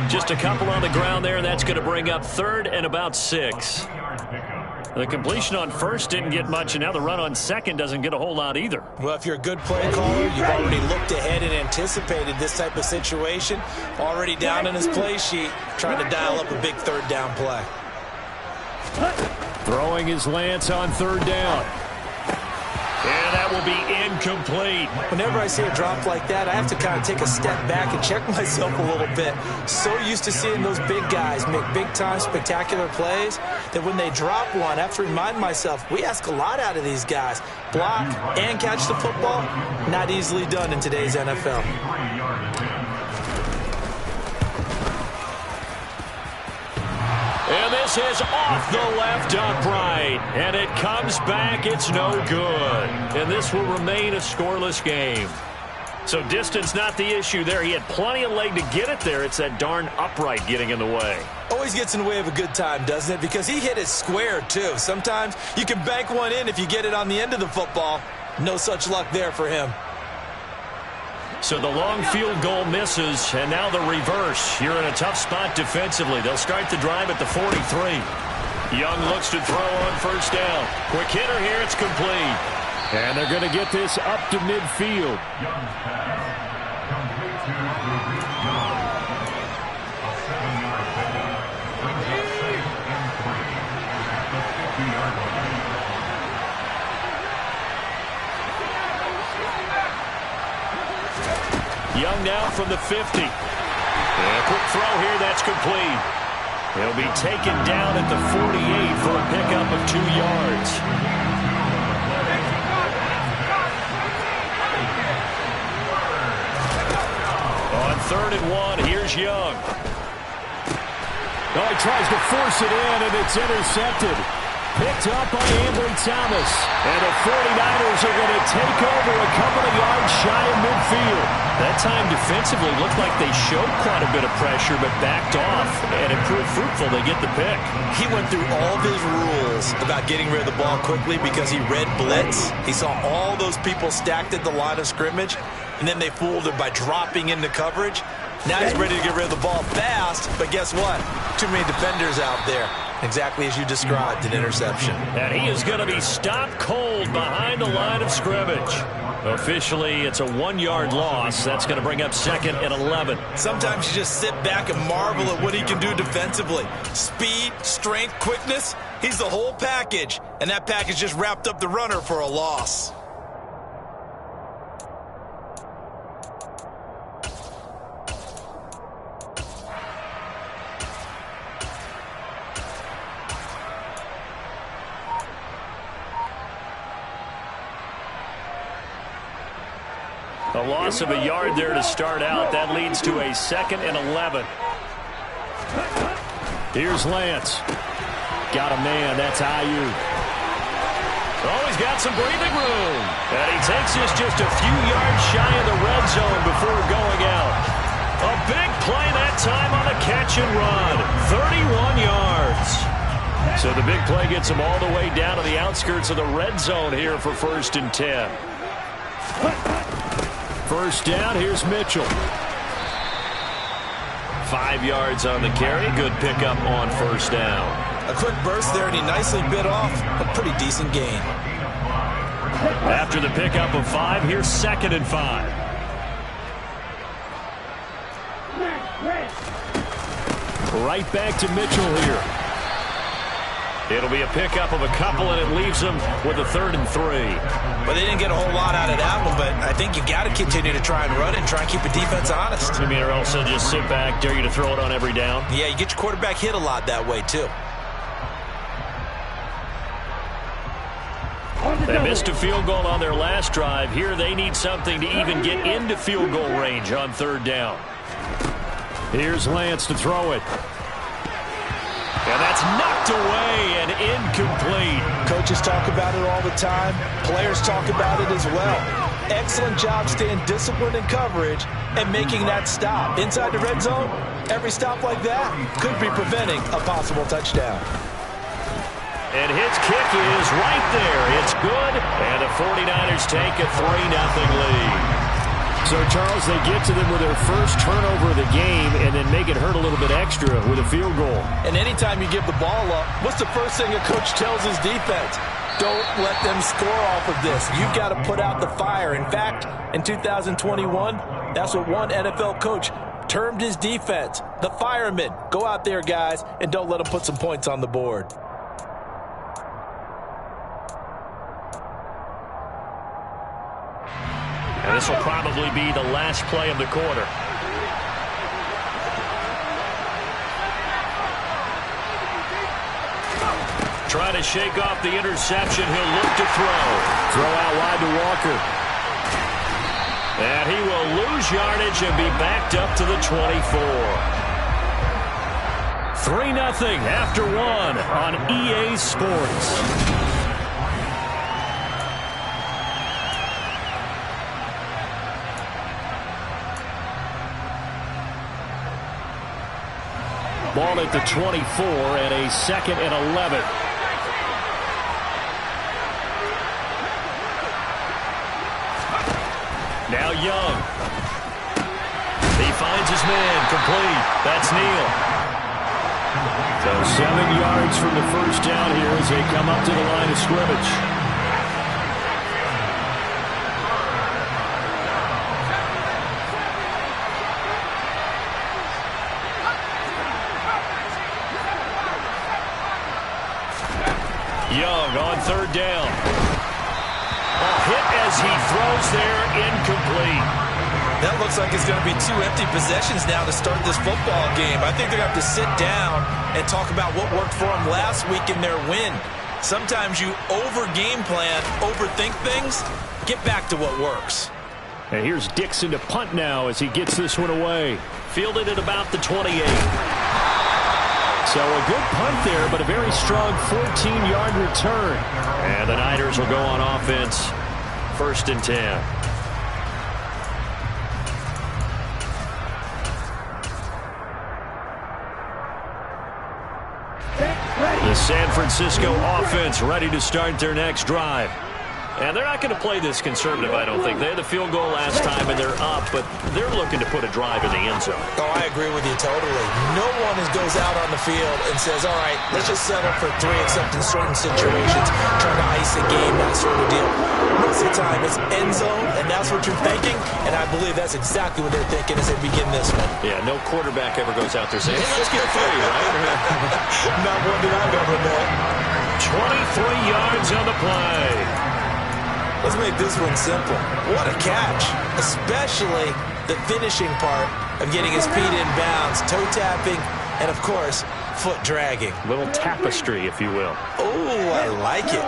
Just a couple on the ground there, and that's going to bring up third and about 6. The completion on first didn't get much, and now the run on second doesn't get a whole lot either. Well, if you're a good play caller, you've already looked ahead and anticipated this type of situation. Already down in his play sheet, trying to dial up a big third down play. Throwing his Lance on third down. And that will be incomplete. Whenever I see a drop like that, I have to kind of take a step back and check myself a little bit. So used to seeing those big guys make big-time spectacular plays that when they drop one, I have to remind myself, we ask a lot out of these guys. Block and catch the football, not easily done in today's NFL. And this is off the left upright. And it comes back. It's no good. And this will remain a scoreless game. So distance not the issue there. He had plenty of leg to get it there. It's that darn upright getting in the way. Always gets in the way of a good time, doesn't it? Because he hit it square, too. Sometimes you can bank one in if you get it on the end of the football. No such luck there for him. So the long field goal misses, and now the reverse. You're in a tough spot defensively. They'll start the drive at the 43. Young looks to throw on first down. Quick hitter here, it's complete. And they're going to get this up to midfield. Young now from the 50. And a quick throw here, that's complete. He'll be taken down at the 48 for a pickup of 2 yards. On 3rd and 1, here's Young. Oh, he tries to force it in, and it's intercepted. Picked up by Ambry Thomas. And the 49ers are going to take over a couple of yards shy of midfield. That time defensively looked like they showed quite a bit of pressure but backed off, and it proved fruitful. They get the pick. He went through all of his rules about getting rid of the ball quickly because he read blitz. He saw all those people stacked at the line of scrimmage, and then they fooled him by dropping into coverage. Now he's ready to get rid of the ball fast, but guess what? Too many defenders out there. Exactly as you described, an interception. And he is going to be stopped cold behind the line of scrimmage. Officially, it's a 1-yard loss. That's going to bring up 2nd and 11. Sometimes you just sit back and marvel at what he can do defensively. Speed, strength, quickness, he's the whole package. And that package just wrapped up the runner for a loss. A loss of a yard there to start out. That leads to a 2nd and 11. Here's Lance. Got a man. That's IU. Oh, he's got some breathing room. And he takes this just a few yards shy of the red zone before going out. A big play that time on a catch and run. 31 yards. So the big play gets him all the way down to the outskirts of the red zone here for 1st and 10. First down, here's Mitchell. 5 yards on the carry. Good pickup on first down. A quick burst there, and he nicely bit off a pretty decent gain. After the pickup of 5, here's 2nd and 5. Right back to Mitchell here. It'll be a pickup of a couple, and it leaves them with a 3rd and 3. But they didn't get a whole lot out of that one, but I think you got to continue to try and run it and try and keep the defense honest. I mean, or else they'll just sit back, dare you to throw it on every down. Yeah, you get your quarterback hit a lot that way, too. They missed a field goal on their last drive. Here they need something to even get into field goal range on 3rd down. Here's Lance to throw it. And that's knocked away and incomplete. Coaches talk about it all the time. Players talk about it as well. Excellent job staying disciplined in coverage and making that stop. Inside the red zone, every stop like that could be preventing a possible touchdown. And his kick is right there. It's good. And the 49ers take a 3-0 lead. So, Charles, they get to them with their first turnover of the game and then make it hurt a little bit extra with a field goal. And anytime you give the ball up, what's the first thing a coach tells his defense? Don't let them score off of this. You've got to put out the fire. In fact, in 2021, that's what one NFL coach termed his defense, the firemen. Go out there, guys, and don't let them put some points on the board. And this will probably be the last play of the quarter. Trying to shake off the interception. He'll look to throw. Throw out wide to Walker. And he will lose yardage and be backed up to the 24. 3-0 after one on EA Sports. Ball at the 24 and a 2nd and 11. Now Young. He finds his man. Complete. That's Neal. So 7 yards from the first down here as they come up to the line of scrimmage. Young on 3rd down. A hit as he throws there, incomplete. That looks like it's going to be 2 empty possessions now to start this football game. I think they're going to have to sit down and talk about what worked for them last week in their win. Sometimes you over-game plan, overthink things. Get back to what works. And here's Dixon to punt now as he gets this one away. Fielded at about the 28. So a good punt there, but a very strong 14-yard return. And the Niners will go on offense. 1st and 10. The San Francisco offense ready to start their next drive. And they're not going to play this conservative, I don't think. They had the field goal last time, and they're up, but they're looking to put a drive in the end zone. Oh, I agree with you totally. No one goes out on the field and says, all right, let's just settle for 3, except in certain situations, trying to ice a game, that sort of deal. Most of the time, it's end zone, and that's what you're thinking, and I believe that's exactly what they're thinking as they begin this one. Yeah, no quarterback ever goes out there saying, hey, let's get 3, right? Not one that I've ever met. 23 yards on the play. Let's make this one simple. What a catch, especially the finishing part of getting his feet in bounds, toe tapping, and, of course, foot dragging. Little tapestry, if you will. Oh, I like it.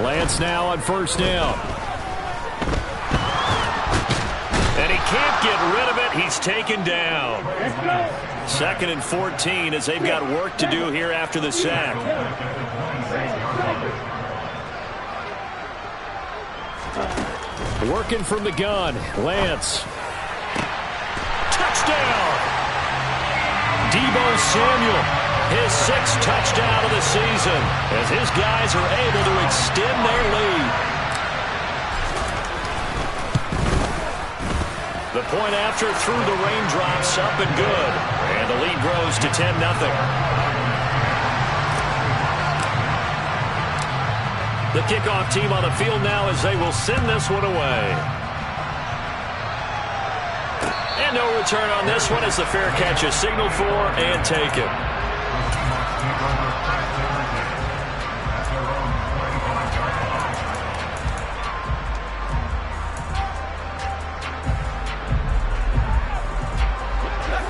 Lance now on 1st down. And he can't get rid of it. He's taken down. 2nd and 14 as they've got work to do here after the sack. Working from the gun. Lance. Touchdown. Deebo Samuel. His 6th touchdown of the season as his guys are able to extend their lead. The point after through the raindrops, up and good. And the lead grows to 10-0. The kickoff team on the field now as they will send this one away. And no return on this one as the fair catch is signaled for and taken.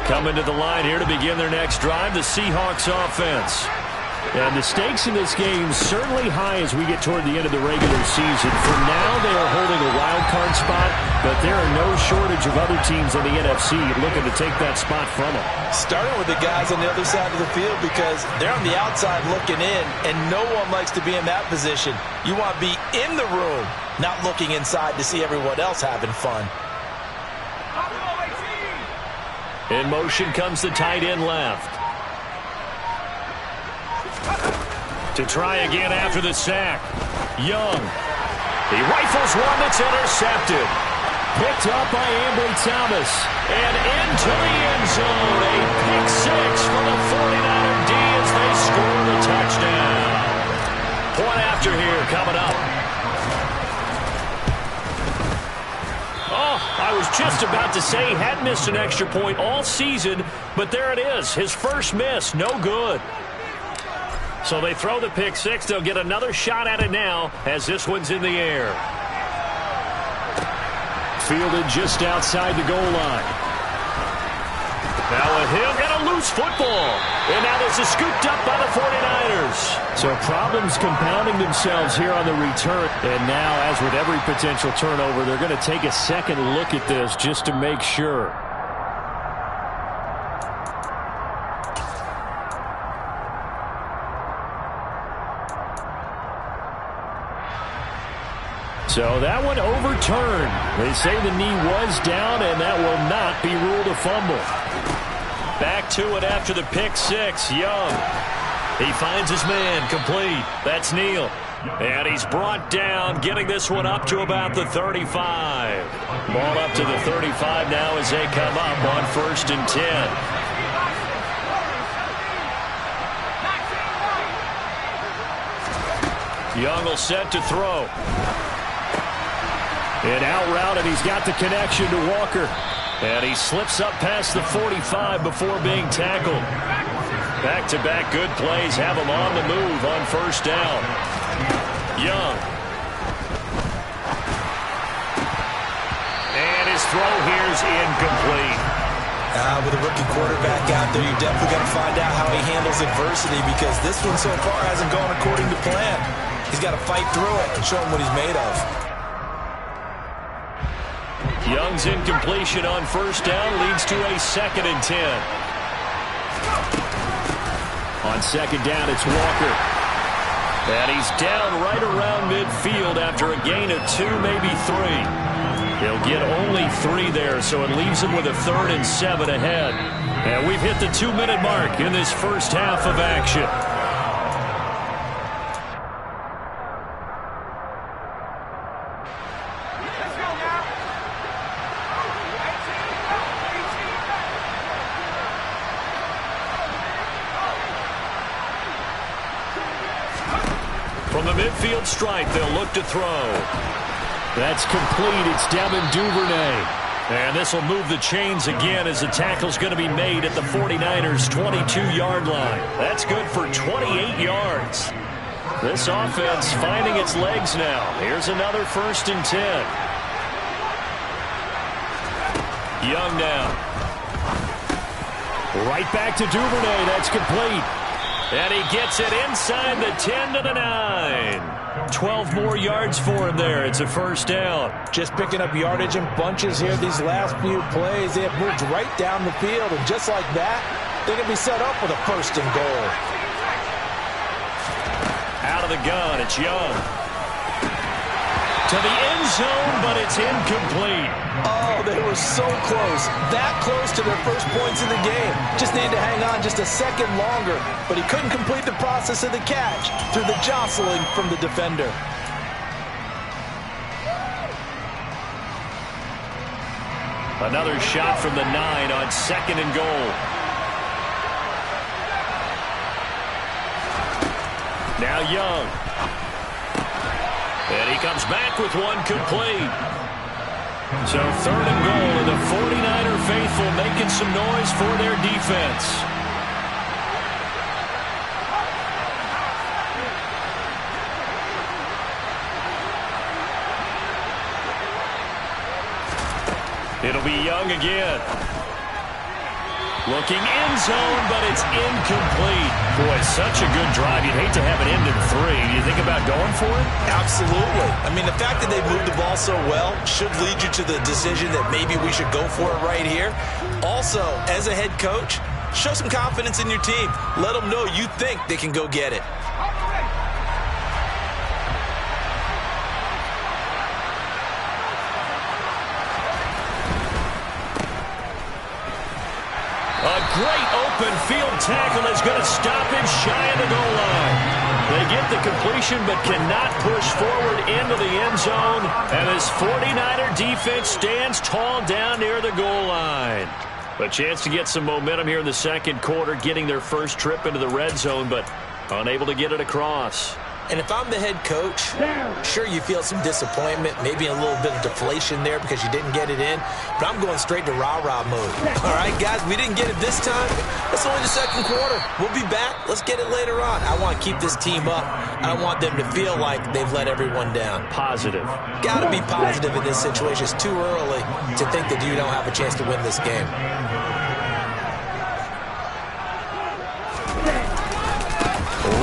Coming to the line here to begin their next drive, the Seahawks offense. And the stakes in this game certainly high as we get toward the end of the regular season. For now, they are holding a wild card spot, but there are no shortage of other teams in the NFC looking to take that spot from them. Starting with the guys on the other side of the field because they're on the outside looking in, and no one likes to be in that position. You want to be in the room, not looking inside to see everyone else having fun. In motion comes the tight end left. To try again after the sack. Young. He rifles one that's intercepted. Picked up by Ambry Thomas. And into the end zone. A pick six for the 49er D as they score the touchdown. Point after here coming up. Oh, I was just about to say he had missed an extra point all season, but there it is. His first miss, no good. So they throw the pick six. They'll get another shot at it now as this one's in the air. Fielded just outside the goal line. Now a hit and a loose football. And now this is scooped up by the 49ers. So problems compounding themselves here on the return. And now, as with every potential turnover, they're going to take a second look at this just to make sure. So that one overturned. They say the knee was down, and that will not be ruled a fumble. Back to it after the pick six. Young. He finds his man complete. That's Neal. And he's brought down, getting this one up to about the 35. Ball up to the 35 now as they come up on 1st and 10. Young will set to throw. And out route, and he's got the connection to Walker. And he slips up past the 45 before being tackled. Back-to-back good plays have him on the move on 1st down. Young. And his throw here is incomplete. With a rookie quarterback out there, you definitely got to find out how he handles adversity, because this one so far hasn't gone according to plan. He's got to fight through it and show him what he's made of. Young's incompletion on 1st down leads to a 2nd and 10. On 2nd down, it's Walker. And he's down right around midfield after a gain of 2, maybe 3. He'll get only 3 there, so it leaves him with a 3rd and 7 ahead. And we've hit the 2-minute mark in this first half of action. From the midfield stripe, they'll look to throw. That's complete. It's Devin Duvernay. And this will move the chains again as the tackle's going to be made at the 49ers' 22-yard line. That's good for 28 yards. This offense finding its legs now. Here's another 1st and 10. Young now. Right back to Duvernay. That's complete. And he gets it inside the 10 to the 9. 12 more yards for him there. It's a 1st down. Just picking up yardage in bunches here these last few plays. They have moved right down the field, and just like that, they're going to be set up with a 1st and goal. Out of the gun, it's Young. To the end zone, but it's incomplete. Oh, they were so close. That close to their first points in the game. Just needed to hang on just a second longer, but he couldn't complete the process of the catch through the jostling from the defender. Another shot from the 9 on 2nd and goal. Now Young. And he comes back with one complete. So 3rd and goal, and the 49er faithful making some noise for their defense. It'll be Young again. Looking end zone, but it's incomplete. Boy, such a good drive. You'd hate to have it end in 3. Do you think about going for it? Absolutely. I mean, the fact that they moved the ball so well should lead you to the decision that maybe we should go for it right here. Also, as a head coach, show some confidence in your team. Let them know you think they can go get it. A great opening open field tackle is going to stop him shy of the goal line. They get the completion but cannot push forward into the end zone. And this 49er defense stands tall down near the goal line. A chance to get some momentum here in the second quarter, getting their first trip into the red zone, but unable to get it across. And if I'm the head coach, sure, you feel some disappointment, maybe a little bit of deflation there because you didn't get it in, but I'm going straight to rah-rah mode. All right, guys, we didn't get it this time. It's only the second quarter. We'll be back. Let's get it later on. I want to keep this team up. I don't want them to feel like they've let everyone down. Positive. Got to be positive in this situation. It's too early to think that you don't have a chance to win this game.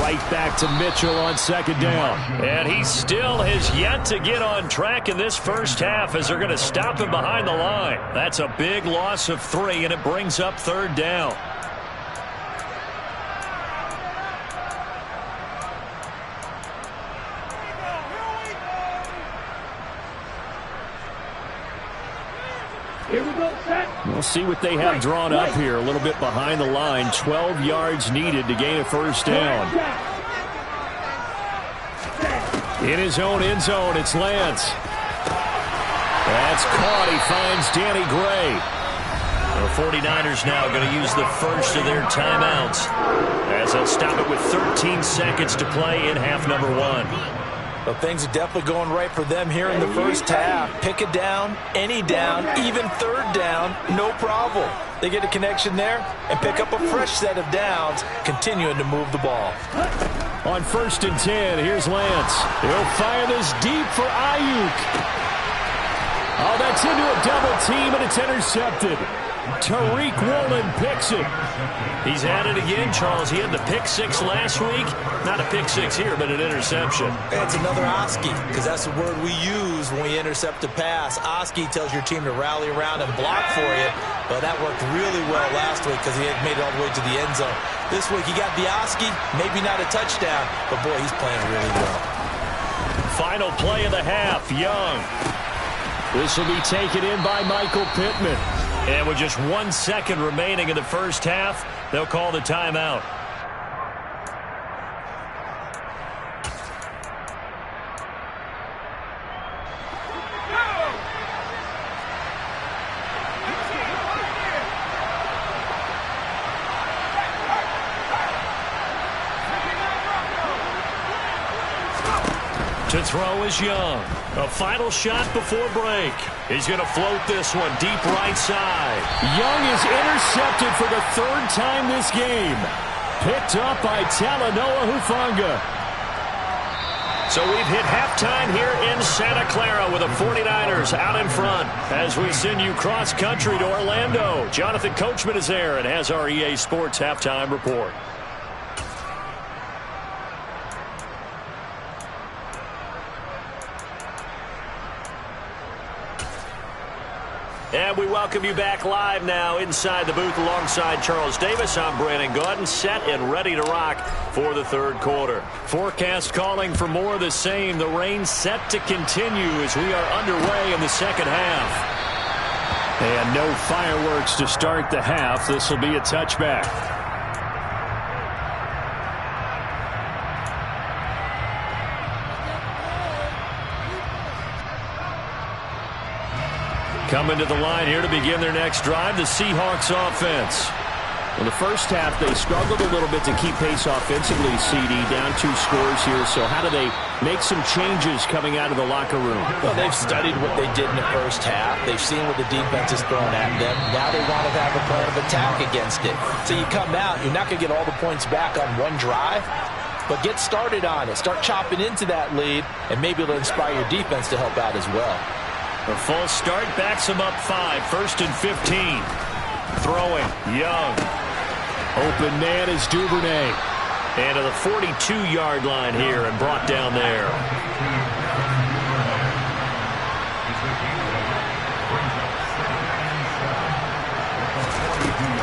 Right back to Mitchell on second down. And he still has yet to get on track in this first half as they're going to stop him behind the line. That's a big loss of 3, and it brings up third down. We'll see what they have drawn up here. A little bit behind the line. 12 yards needed to gain a first down. In his own end zone, it's Lance. That's caught. He finds Danny Gray. The 49ers now going to use the first of their timeouts as they'll stop it with 13 seconds to play in half number 1. Well, things are definitely going right for them here in the first half. Pick a down, any down, even third down, no problem. They get a connection there and pick up a fresh set of downs, continuing to move the ball. On 1st and 10, here's Lance. He'll fire this deep for Ayuk. Oh, that's into a double team, and it's intercepted. Tariq Woolen picks it. He's at it again, Charles. He had the pick 6 last week. Not a pick 6 here, but an interception. It's another Oski, because that's the word we use when we intercept a pass. Oski tells your team to rally around and block for you, but that worked really well last week because he had made it all the way to the end zone. This week he got the Oski, maybe not a touchdown, but boy, he's playing really well. Final play of the half, Young. This will be taken in by Michael Pittman. And with just 1 second remaining in the first half, they'll call the timeout. To throw is Young. A final shot before break. He's going to float this one deep right side. Young is intercepted for the 3rd time this game. Picked up by Talanoa Hufanga. So we've hit halftime here in Santa Clara with the 49ers out in front as we send you cross-country to Orlando. Jonathan Coachman is there and has our EA Sports halftime report. And we welcome you back live now inside the booth alongside Charles Davis. I'm Brandon Gaudin, set and ready to rock for the third quarter. Forecast calling for more of the same. The rain set to continue as we are underway in the second half. And no fireworks to start the half. This will be a touchback. Coming to the line here to begin their next drive, the Seahawks offense. In the first half, they struggled a little bit to keep pace offensively, CD, down 2 scores here. So how do they make some changes coming out of the locker room? Well, they've studied what they did in the first half. They've seen what the defense is throwing at them. Now they want to have a plan of attack against it. So you come out, you're not going to get all the points back on one drive, but get started on it. Start chopping into that lead, and maybe it'll inspire your defense to help out as well. A false start backs him up 5. 1st and 15. Throwing. Young. Open man is Duvernay. And to the 42-yard line here and brought down there.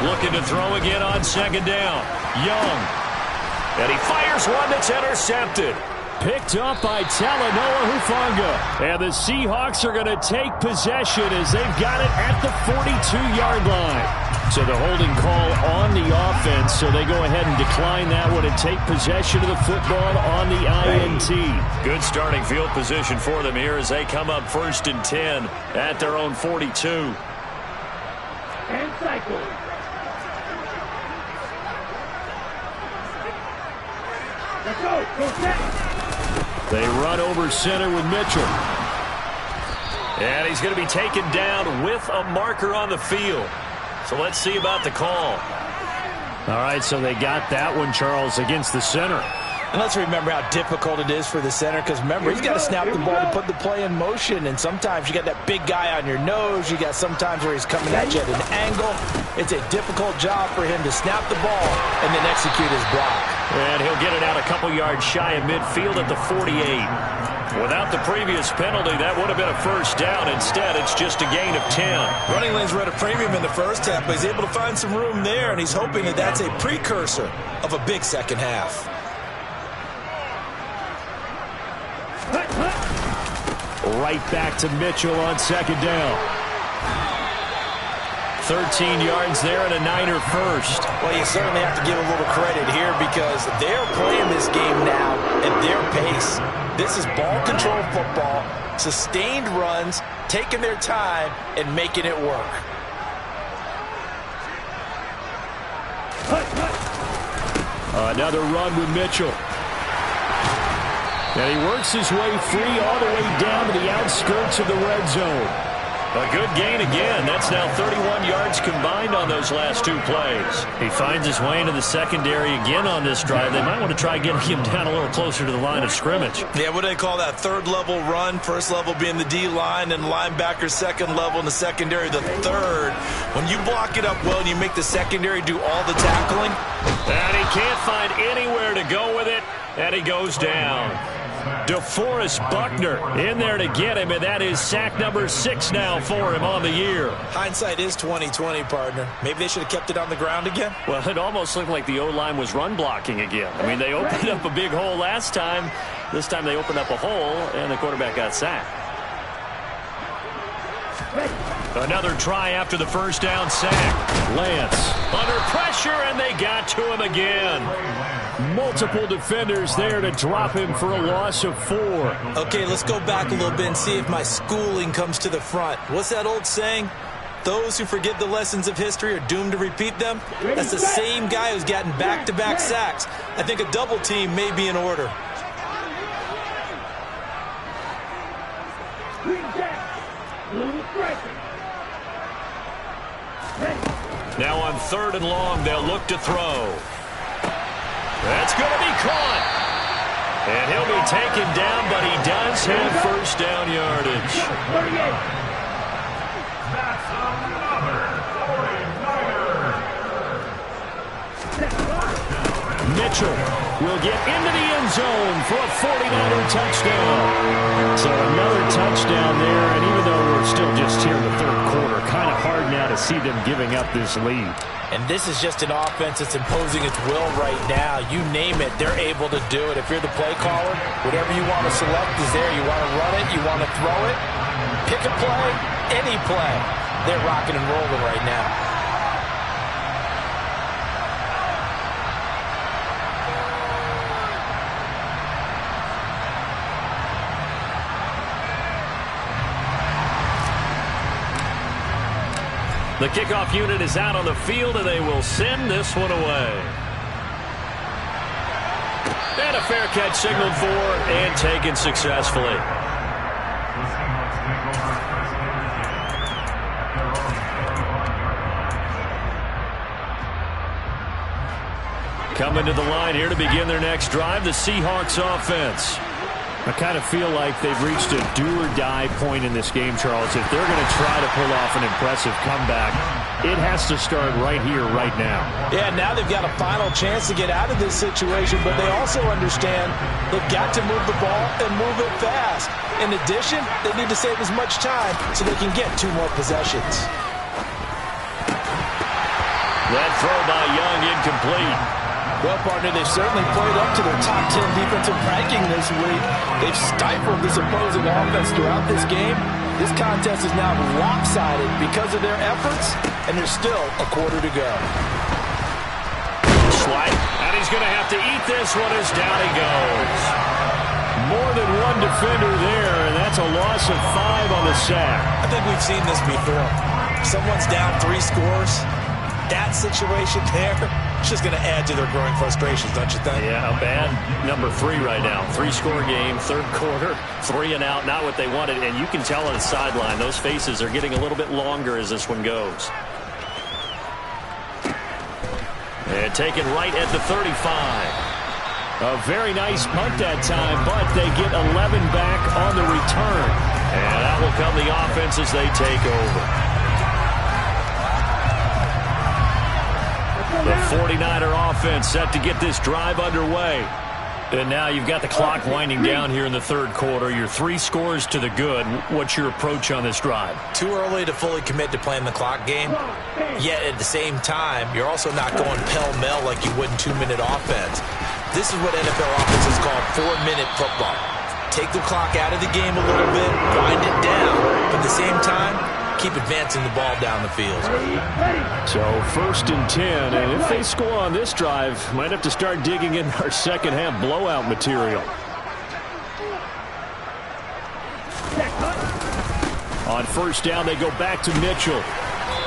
Looking to throw again on second down. Young. And he fires one that's intercepted. Picked up by Talanoa Hufanga. And the Seahawks are going to take possession as they've got it at the 42-yard line. So the holding call on the offense, so they go ahead and decline that one and take possession of the football on the INT. Good starting field position for them here as they come up 1st and 10 at their own 42. And cycle. Let's go. Go set. They run over center with Mitchell. And he's going to be taken down with a marker on the field. So let's see about the call. All right, so they got that one, Charles, against the center. And let's remember how difficult it is for the center, because remember, he's got to snap the ball to put the play in motion, and sometimes you got that big guy on your nose. You got sometimes where he's coming at you at an angle. It's a difficult job for him to snap the ball and then execute his block. And he'll get it out a couple yards shy of midfield at the 48. Without the previous penalty, that would have been a first down. Instead, it's just a gain of 10. Running lanes were at a premium in the first half, but he's able to find some room there, and he's hoping that that's a precursor of a big second half. Right back to Mitchell on 2nd down. 13 yards there and a Niner first. Well, you certainly have to give a little credit here because they're playing this game now at their pace. This is ball control football, sustained runs, taking their time and making it work. Another run with Mitchell. And he works his way free all the way down to the outskirts of the red zone. A good gain again. That's now 31 yards combined on those last 2 plays. He finds his way into the secondary again on this drive. They might want to try getting him down a little closer to the line of scrimmage. Yeah, what do they call that? 3rd level run. 1st level being the D-line, and linebacker 2nd level, and the secondary the 3rd. When you block it up well and you make the secondary do all the tackling. And he can't find anywhere to go with it, and he goes down. DeForest Buckner in there to get him, and that is sack number 6 now for him on the year. Hindsight is 20/20, partner. Maybe they should have kept it on the ground again. Well, it almost looked like the O-line was run blocking again. I mean, they opened up a big hole last time. This time they opened up a hole, and the quarterback got sacked. Another try after the first down sack. Lance under pressure, and they got to him again. Multiple defenders there to drop him for a loss of 4. Okay, let's go back a little bit and see if my schooling comes to the front. What's that old saying? Those who forget the lessons of history are doomed to repeat them. That's the same guy who's gotten back-to-back sacks. I think a double team may be in order. Now on 3rd and long, they'll look to throw. That's going to be caught. And he'll be taken down, but he does have first down yardage. That's another 49er. Mitchell will get into the end zone for a 49er touchdown. So another touchdown there, and even though we're still just here in the 3rd quarter, kind of hard now to see them giving up this lead. And this is just an offense that's imposing its will right now. You name it, they're able to do it. If you're the play caller, whatever you want to select is there. You want to run it, you want to throw it, pick a play, any play. They're rocking and rolling right now. The kickoff unit is out on the field, and they will send this one away. And a fair catch signaled for and taken successfully. Coming to the line here to begin their next drive, the Seahawks offense. I kind of feel like they've reached a do-or-die point in this game, Charles. If they're going to try to pull off an impressive comeback, it has to start right here, right now. Yeah, now they've got a final chance to get out of this situation, but they also understand they've got to move the ball and move it fast. In addition, they need to save as much time so they can get 2 more possessions. That throw by Young incomplete. Well, partner, they've certainly played up to their top 10 defensive ranking this week. They've stifled this opposing offense throughout this game. This contest is now lopsided because of their efforts and there's still a quarter to go. Swipe, and he's going to have to eat this one as down he goes. More than one defender there, and that's a loss of 5 on the sack. I think we've seen this before. Someone's down 3 scores. That situation there, it's just going to add to their growing frustrations, don't you think? Yeah, a bad number 3 right now. 3-score game, third quarter, 3 and out, not what they wanted. And you can tell on the sideline, those faces are getting a little bit longer as this one goes. And taken right at the 35. A very nice punt that time, but they get 11 back on the return. And out will come the offense as they take over. The 49er offense set to get this drive underway. And now you've got the clock winding down here in the third quarter. You're 3 scores to the good. What's your approach on this drive? Too early to fully commit to playing the clock game. Yet at the same time, you're also not going pell-mell like you would in 2-minute offense. This is what NFL offenses call 4-minute football. Take the clock out of the game a little bit, wind it down, but at the same time, keep advancing the ball down the field. So 1st and 10, and if they score on this drive, might have to start digging in our second half blowout material. On 1st down, they go back to Mitchell.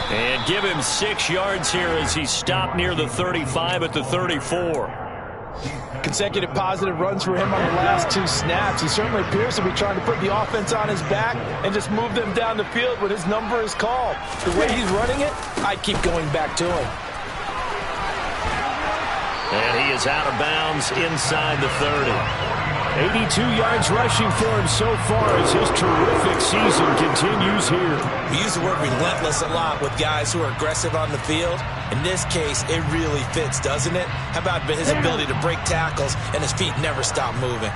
And give him 6 yards here as he's stopped near the 35 at the 34. Consecutive positive runs for him on the last 2 snaps. He certainly appears to be trying to put the offense on his back and just move them down the field when his number is called. The way he's running it, I keep going back to him. And he is out of bounds inside the 30. 82 yards rushing for him so far as his terrific season continues here. We use the word relentless a lot with guys who are aggressive on the field. In this case, it really fits, doesn't it? How about his ability to break tackles and his feet never stop moving?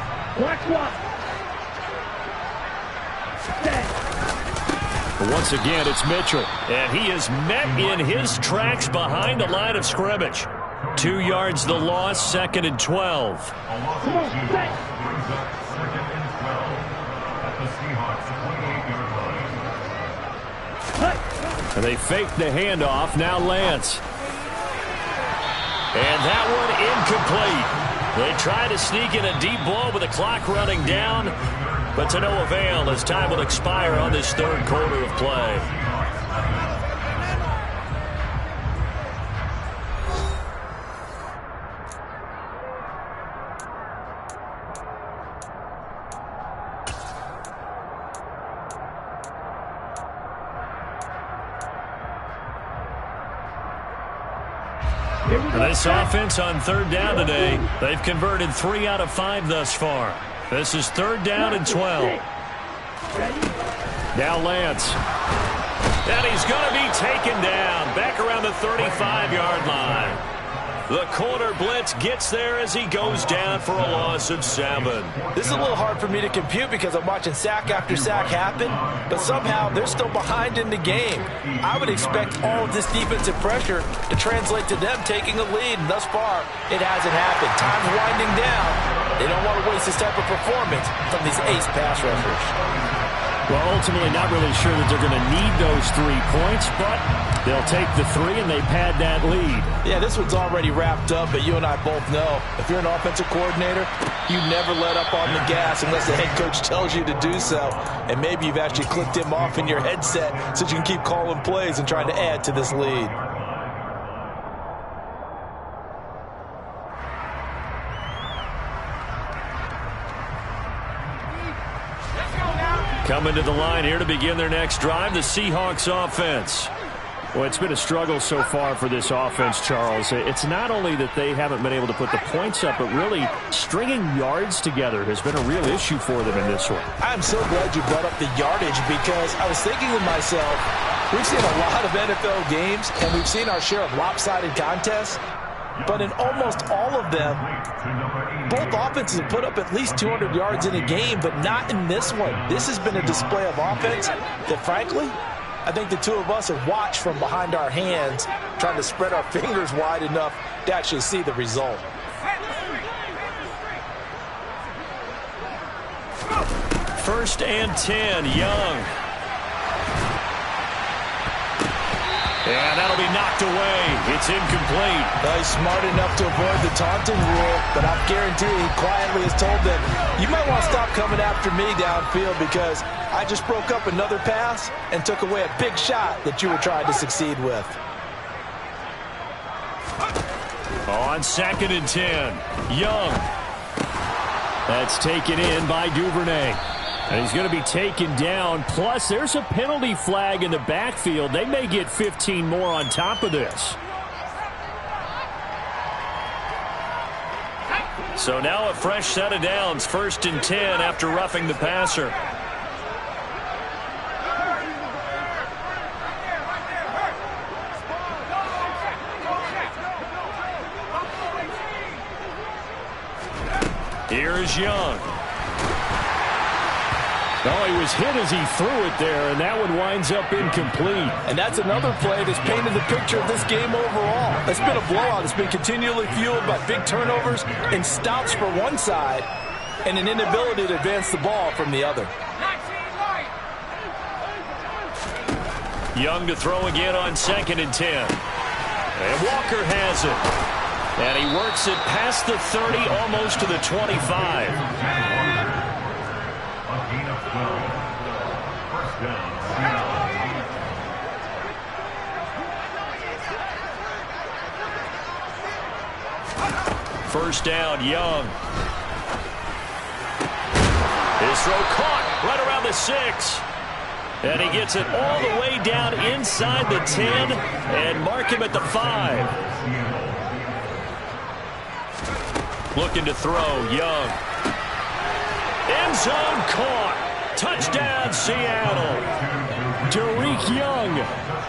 Once again, it's Mitchell. And he is met in his tracks behind the line of scrimmage. 2 yards the loss, 2nd and 12. And they fake the handoff. Now Lance. And that one incomplete. They try to sneak in a deep ball with the clock running down, but to no avail as time will expire on this third quarter of play. This offense on 3rd down today, they've converted 3 out of 5 thus far. This is 3rd down and 12. Now Lance. And he's going to be taken down back around the 35-yard line. The corner blitz gets there as he goes down for a loss of 7. This is a little hard for me to compute because I'm watching sack after sack happen, but somehow they're still behind in the game. I would expect all of this defensive pressure to translate to them taking a lead, and thus far, it hasn't happened. Time's winding down. They don't want to waste this type of performance from these ace pass rushers. Well, ultimately not really sure that they're going to need those 3 points, but they'll take the 3 and they pad that lead. Yeah, this one's already wrapped up, but you and I both know if you're an offensive coordinator, you never let up on the gas unless the head coach tells you to do so. And maybe you've actually clicked him off in your headset so you can keep calling plays and trying to add to this lead. Coming to the line here to begin their next drive, the Seahawks offense. Well, it's been a struggle so far for this offense, Charles. It's not only that they haven't been able to put the points up, but really stringing yards together has been a real issue for them in this one. I'm so glad you brought up the yardage because I was thinking to myself, we've seen a lot of NFL games, and we've seen our share of lopsided contests. But in almost all of them, both offenses have put up at least 200 yards in a game, but not in this one. This has been a display of offense that, frankly, I think the two of us have watched from behind our hands, trying to spread our fingers wide enough to actually see the result. First and 10, Young. And that'll be knocked away. It's incomplete. He's smart enough to avoid the taunting rule, but I guarantee he quietly has told them, you might want to stop coming after me downfield because I just broke up another pass and took away a big shot that you were trying to succeed with. On 2nd and 10, Young. That's taken in by Duvernay. And he's going to be taken down. Plus, there's a penalty flag in the backfield. They may get 15 more on top of this. So now a fresh set of downs. 1st and 10 after roughing the passer. Here is Young. Oh, he was hit as he threw it there, and that one winds up incomplete. And that's another play that's painted the picture of this game overall. It's been a blowout. It's been continually fueled by big turnovers and stops for one side and an inability to advance the ball from the other. Young to throw again on 2nd and 10. And Walker has it. And he works it past the 30, almost to the 25. First down, Young. His throw caught right around the 6. And he gets it all the way down inside the 10 and mark him at the 5. Looking to throw, Young. End zone caught. Touchdown, Seattle. Derek Young,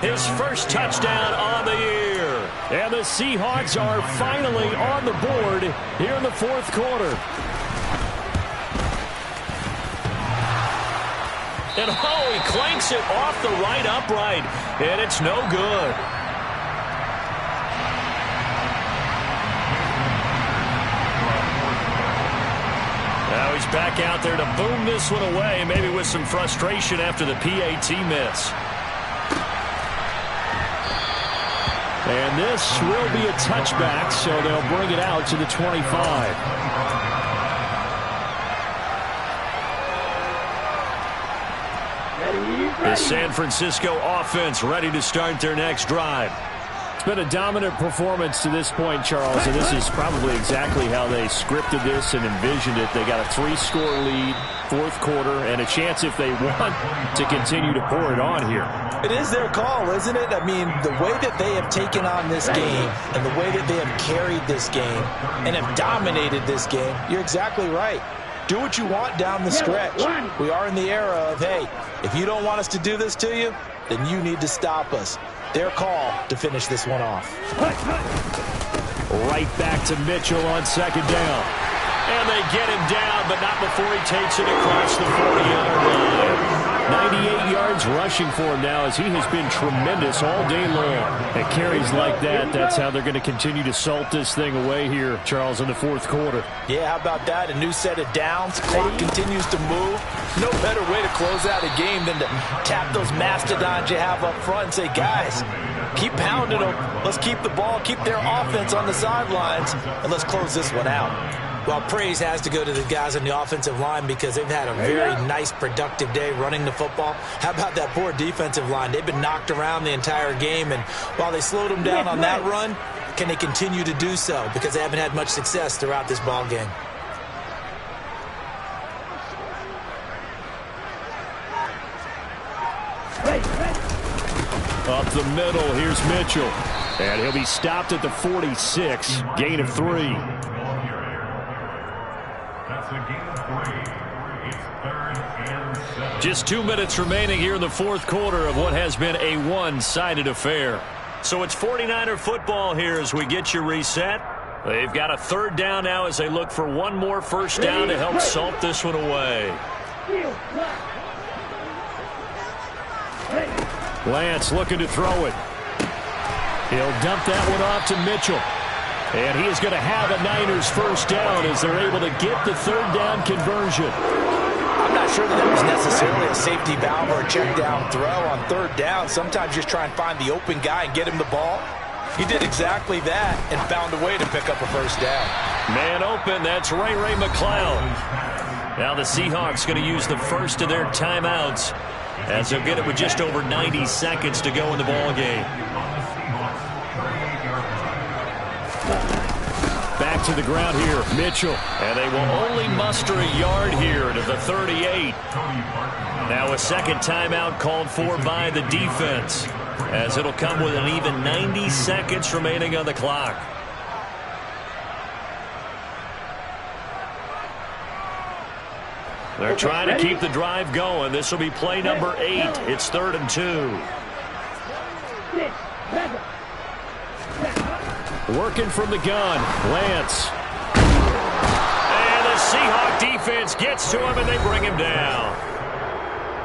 his first touchdown on the year. And the Seahawks are finally on the board here in the 4th quarter. And oh, he clanks it off the right upright, and it's no good. Now he's back out there to boom this one away, maybe with some frustration after the PAT miss. And this will be a touchback, so they'll bring it out to the 25. The San Francisco offense ready to start their next drive. It's been a dominant performance to this point, Charles, and this is probably exactly how they scripted this and envisioned it. They got a 3-score lead, 4th quarter, and a chance if they want to continue to pour it on here. It is their call, isn't it? I mean, the way that they have taken on this game and the way that they have carried this game and have dominated this game, you're exactly right. Do what you want down the stretch. We are in the era of, hey, if you don't want us to do this to you, then you need to stop us. Their call to finish this one off. Right back to Mitchell on 2nd down. And they get him down, but not before he takes it across the 40-yard line. 98 yards rushing for him now as he has been tremendous all day long. And carries like that, that's how they're going to continue to salt this thing away here, Charles, in the 4th quarter. Yeah, how about that? A new set of downs. Clock continues to move. No better way to close out a game than to tap those mastodons you have up front and say, guys, keep pounding them. Let's keep the ball, keep their offense on the sidelines, and let's close this one out. Well, praise has to go to the guys on the offensive line because they've had a very nice, productive day running the football. How about that poor defensive line? They've been knocked around the entire game, and while they slowed them down on that run, can they continue to do so? Because they haven't had much success throughout this ball game. Up the middle, here's Mitchell. And he'll be stopped at the 46, gain of 3. Just 2 minutes remaining here in the 4th quarter of what has been a one-sided affair. So it's 49er football here as we get you reset. They've got a 3rd down now as they look for one more first down to help salt this one away. Lance looking to throw it. He'll dump that one off to Mitchell. And he is going to have a Niners first down as they're able to get the 3rd down conversion. I'm not not sure that it was necessarily a safety valve or a check down throw on third down. Sometimes just try and find the open guy and get him the ball. He did exactly that and found a way to pick up a first down. Man open, that's Ray McCloud. Now the Seahawks going to use the first of their timeouts as they'll get it with just over 90 seconds to go in the ball game. Back to the ground here, Mitchell. And they will only muster a yard here to the 38. Now a second timeout called for by the defense, as it'll come with an even 90 seconds remaining on the clock. They're trying to keep the drive going. This will be play number 8. It's 3rd and 2. Working from the gun, Lance. And the Seahawk defense gets to him, and they bring him down.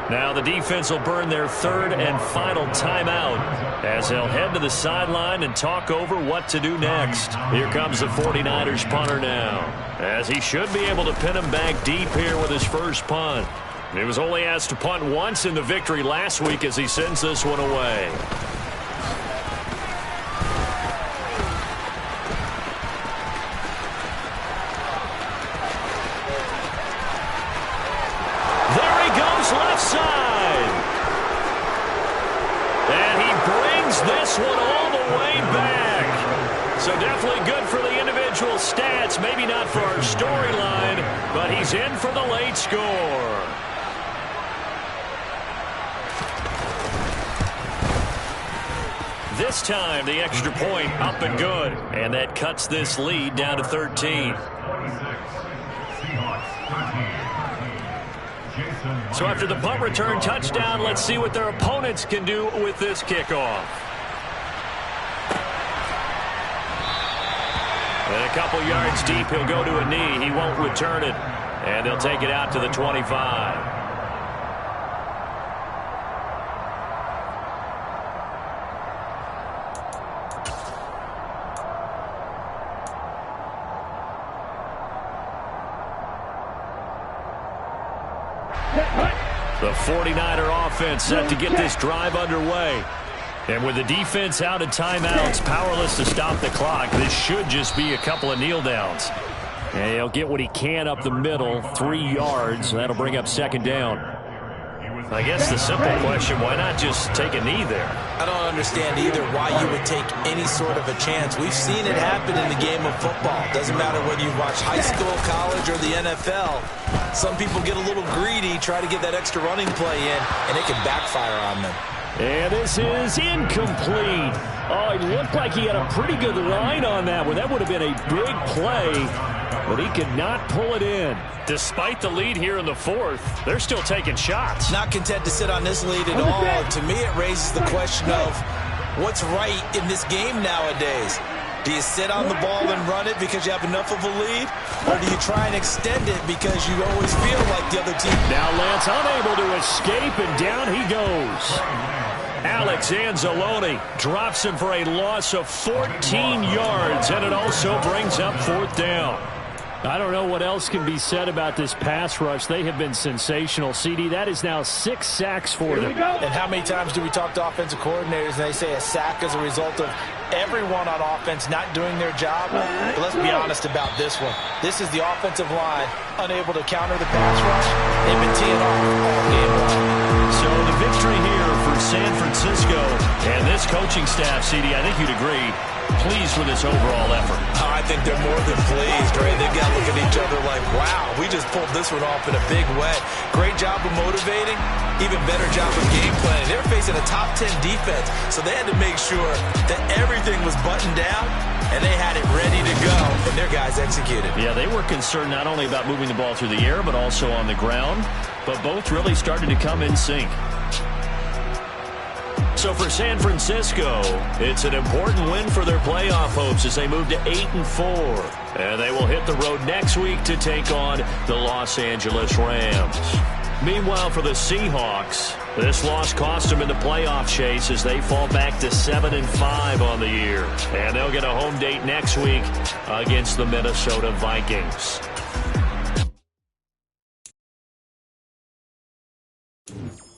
Now the defense will burn their 3rd and final timeout as they'll head to the sideline and talk over what to do next. Here comes the 49ers punter now, as he should be able to pin him back deep here with his first punt. He was only asked to punt once in the victory last week as he sends this one away. Left side. And he brings this one all the way back. So definitely good for the individual stats. Maybe not for our storyline, but he's in for the late score. This time the extra point up and good. And that cuts this lead down to 13. So after the punt return touchdown, let's see what their opponents can do with this kickoff. And a couple yards deep, he'll go to a knee. He won't return it. And they'll take it out to the 25. The 49er offense set to get this drive underway. And with the defense out of timeouts, powerless to stop the clock, this should just be a couple of kneel downs. And he'll get what he can up the middle, 3 yards. That'll bring up 2nd down. I guess the simple question, why not just take a knee there? I don't understand either why you would take any sort of a chance. We've seen it happen in the game of football. Doesn't matter whether you watch high school, college, or the NFL. Some people get a little greedy, try to get that extra running play in, and it can backfire on them. And this is incomplete. Oh, it looked like he had a pretty good line on that one. That would have been a big play, but he could not pull it in. Despite the lead here in the 4th, they're still taking shots. Not content to sit on this lead at all. To me, it raises the question of what's right in this game nowadays. Do you sit on the ball and run it because you have enough of a lead? Or do you try and extend it because you always feel like the other team? Now Lance unable to escape, and down he goes. Alex Anzalone drops him for a loss of 14 yards, and it also brings up 4th down. I don't know what else can be said about this pass rush. They have been sensational. CD, that is now 6 sacks for them. And how many times do we talk to offensive coordinators and they say a sack is a result of everyone on offense not doing their job? But let's be honest about this one. This is the offensive line unable to counter the pass rush. They've been teeing off all game long. So the victory here for San Francisco and this coaching staff, CD, I think you'd agree, pleased with this overall effort. Oh, I think they're more than pleased, right? They've got to look at each other like, wow, we just pulled this one off in a big way. Great job of motivating, even better job of game planning. They were facing a top 10 defense, so they had to make sure that everything was buttoned down, and they had it ready to go, and their guys executed. Yeah, they were concerned not only about moving the ball through the air, but also on the ground, but both really started to come in sync. So for San Francisco, it's an important win for their playoff hopes as they move to 8-4. And they will hit the road next week to take on the Los Angeles Rams. Meanwhile, for the Seahawks, this loss cost them in the playoff chase as they fall back to 7-5 on the year. And they'll get a home date next week against the Minnesota Vikings. go.